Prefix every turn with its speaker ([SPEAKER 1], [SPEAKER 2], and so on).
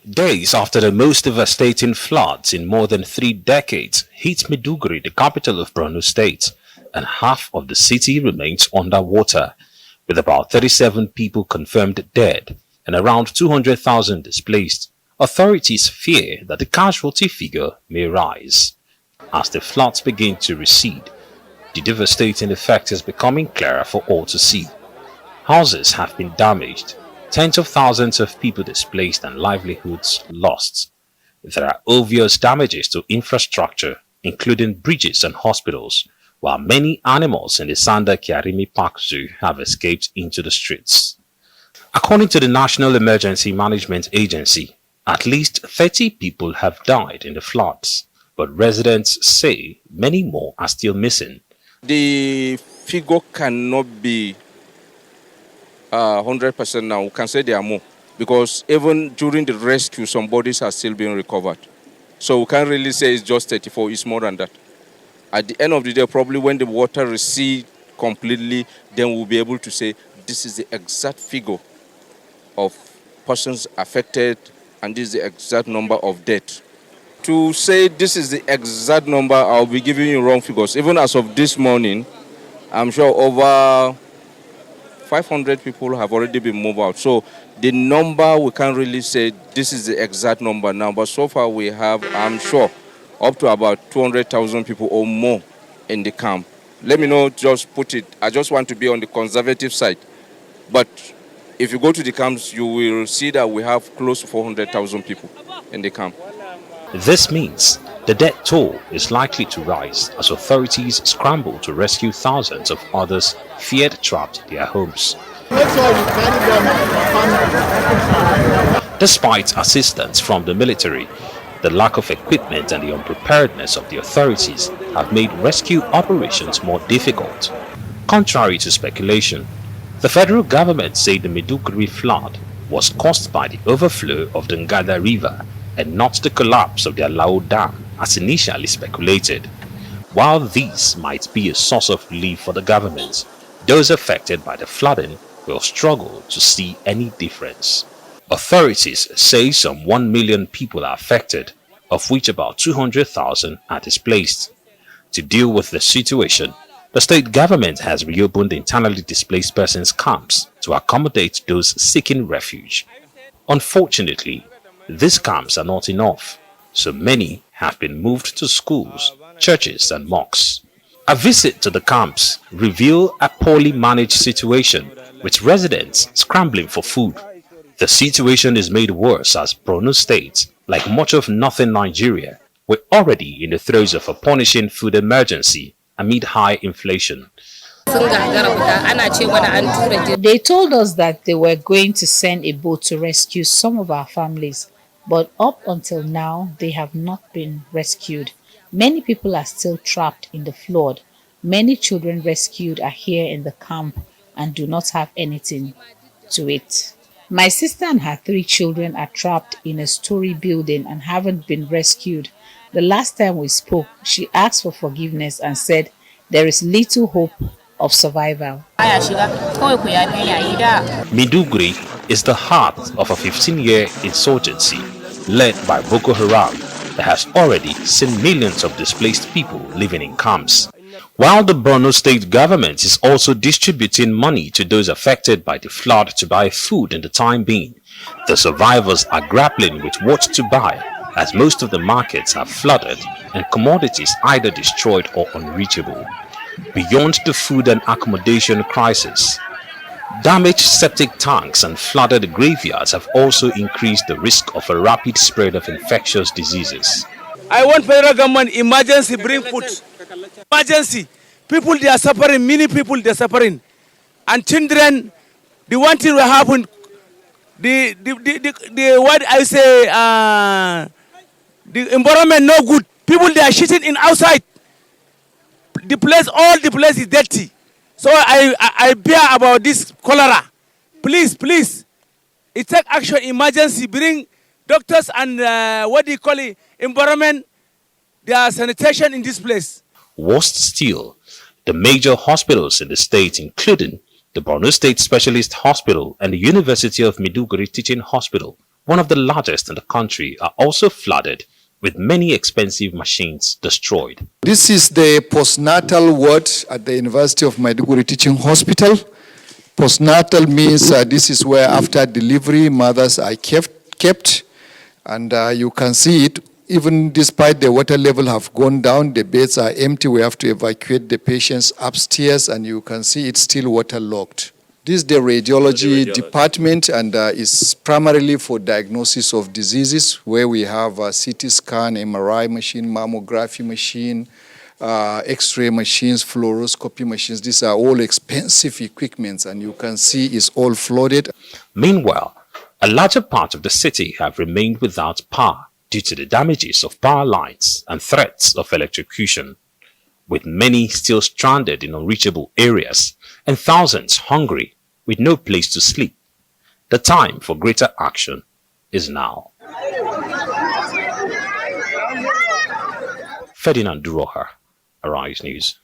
[SPEAKER 1] Days after the most devastating floods in more than 3 decades hit Maiduguri, the capital of Borno State, and half of the city remains underwater, with about 37 people confirmed dead and around 200,000 displaced. Authorities fear that the casualty figure may rise. As the floods begin to recede, the devastating effect is becoming clearer for all to see. Houses have been damaged, tens of thousands of people displaced and livelihoods lost. There are obvious damages to infrastructure, including bridges and hospitals, while many animals in the Sanda Kiarimi Park Zoo have escaped into the streets. According to the National Emergency Management Agency, at least 30 people have died in the floods, but residents say many more are still missing.
[SPEAKER 2] The figure cannot be 100% now. We can say there are more, because even during the rescue, some bodies are still being recovered. So we can't really say it's just 34, it's more than that. At the end of the day, probably when the water recedes completely, then we'll be able to say this is the exact figure of persons affected and this is the exact number of deaths. To say this is the exact number, I'll be giving you wrong figures. Even as of this morning, I'm sure over 500 people have already been moved out. So the number, we can't really say this is the exact number now, but so far we have, I'm sure, up to about 200,000 people or more in the camp. Let me know, just put it, I just want to be on the conservative side. But if you go to the camps, you will see that we have close to 400,000 people in the camp.
[SPEAKER 1] This means the death toll is likely to rise as authorities scramble to rescue thousands of others feared trapped in their homes. Despite assistance from the military, the lack of equipment and the unpreparedness of the authorities have made rescue operations more difficult. Contrary to speculation, the federal government said the Maiduguri flood was caused by the overflow of the Ngada River and not the collapse of the Alao Dam as initially speculated. While this might be a source of relief for the government, those affected by the flooding will struggle to see any difference. Authorities say some 1 million people are affected, of which about 200,000 are displaced. To deal with the situation, the state government has reopened internally displaced persons camps to accommodate those seeking refuge. Unfortunately, these camps are not enough, so many have been moved to schools, churches and mosques. A visit to the camps revealed a poorly managed situation, with residents scrambling for food. The situation is made worse as Borno State, like much of northern Nigeria, were already in the throes of a punishing food emergency amid high inflation.
[SPEAKER 3] They told us that they were going to send a boat to rescue some of our families, but up until now, they have not been rescued. Many people are still trapped in the flood. Many children rescued are here in the camp and do not have anything to eat. My sister and her 3 children are trapped in a story building and haven't been rescued. The last time we spoke, she asked for forgiveness and said there is little hope of survival.
[SPEAKER 1] Maiduguri is the heart of a 15-year insurgency led by Boko Haram that has already seen millions of displaced people living in camps. While the Borno state government is also distributing money to those affected by the flood to buy food in the time being, the survivors are grappling with what to buy as most of the markets are flooded and commodities either destroyed or unreachable. Beyond the food and accommodation crisis, damaged septic tanks and flooded graveyards have also increased the risk of a rapid spread of infectious diseases.
[SPEAKER 4] I want federal government emergency bring food. Emergency. People they are suffering, many people they are suffering. And children, the one thing will happen, the what I say, the environment no good. People they are shitting in outside. All the place is dirty. So I bear about this cholera. Please, it take action, emergency, bring doctors and environment, their sanitation in this place.
[SPEAKER 1] Worst still, the major hospitals in the state, including the Borno State Specialist Hospital and the University of Maiduguri Teaching Hospital, one of the largest in the country, are also flooded, with many expensive machines destroyed.
[SPEAKER 5] This is the postnatal ward at the University of Maiduguri Teaching Hospital. Postnatal means this is where after delivery mothers are kept, and you can see it. Even despite the water level have gone down, the beds are empty. We have to evacuate the patients upstairs, and you can see it's still waterlogged. This is the radiology department, and is primarily for diagnosis of diseases, where we have a CT scan, MRI machine, mammography machine, X-ray machines, fluoroscopy machines. These are all expensive equipments, and you can see it's all flooded.
[SPEAKER 1] Meanwhile, a larger part of the city have remained without power due to the damages of power lines and threats of electrocution, with many still stranded in unreachable areas and thousands hungry with no place to sleep. The time for greater action is now. Ferdinand Durocher, Arise News.